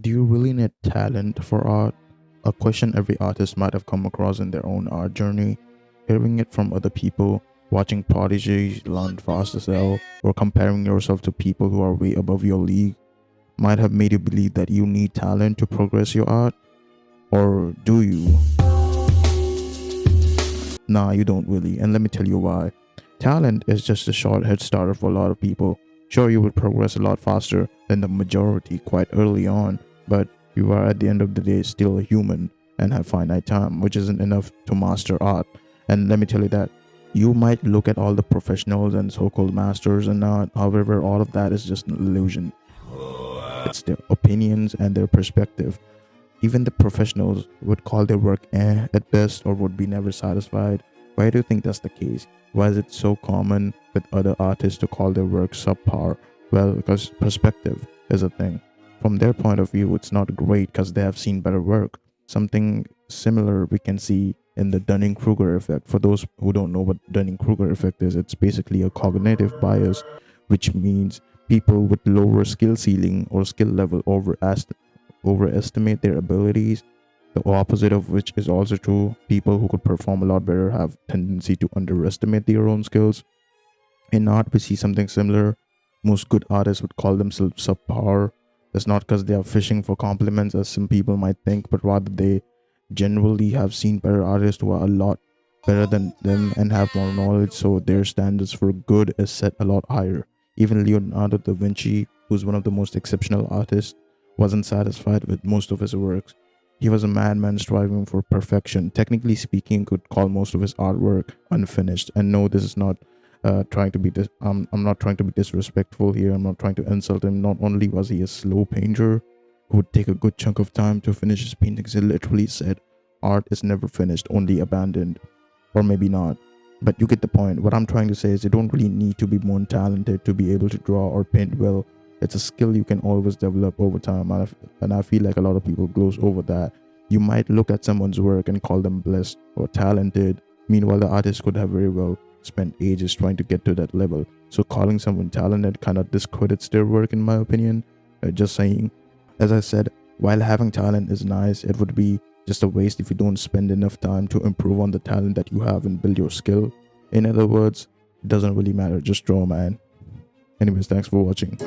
Do you really need talent for art? A question every artist might have come across in their own art journey. Hearing it from other people, watching prodigies learn fast as hell, or comparing yourself to people who are way above your league might have made you believe that you need talent to progress your art. Or do you? Nah, you don't really, and let me tell you why. Talent is just a short head starter for a lot of people. Sure, you will progress a lot faster than the majority quite early on, but you are at the end of the day still a human and have finite time, which isn't enough to master art. And let me tell you that you might look at all the professionals and so-called masters and art, however, all of that is just an illusion. It's their opinions and their perspective. Even the professionals would call their work at best or would be never satisfied. Why do you think that's the case? Why is it so common with other artists to call their work subpar? Well, because perspective is a thing. From their point of view, it's not great because they have seen better work. Something similar we can see in the Dunning-Kruger effect. For those who don't know what Dunning-Kruger effect is, it's basically a cognitive bias, which means people with lower skill ceiling or skill level overestimate their abilities. The opposite of which is also true. People who could perform a lot better have tendency to underestimate their own skills. In art, we see something similar. Most good artists would call themselves subpar. That's not because they are fishing for compliments, as some people might think, but rather they generally have seen better artists who are a lot better than them and have more knowledge, so their standards for good is set a lot higher. Even Leonardo da Vinci, who's one of the most exceptional artists, wasn't satisfied with most of his works. He was a madman striving for perfection. Technically speaking, could call most of his artwork unfinished. And no, this is not trying to be I'm not trying to be disrespectful here. I'm not trying to insult him. Not only was he a slow painter who would take a good chunk of time to finish his paintings, he literally said, "Art is never finished, only abandoned," or maybe not. But you get the point. What I'm trying to say is you don't really need to be more talented to be able to draw or paint well. It's a skill you can always develop over time, and I feel like a lot of people gloss over that. You might look at someone's work and call them blessed or talented. Meanwhile, the artist could have very well spent ages trying to get to that level. So calling someone talented kind of discredits their work, in my opinion. Just saying. As I said, while having talent is nice, it would be just a waste if you don't spend enough time to improve on the talent that you have and build your skill. In other words, it doesn't really matter. Just draw, man. Anyways, thanks for watching.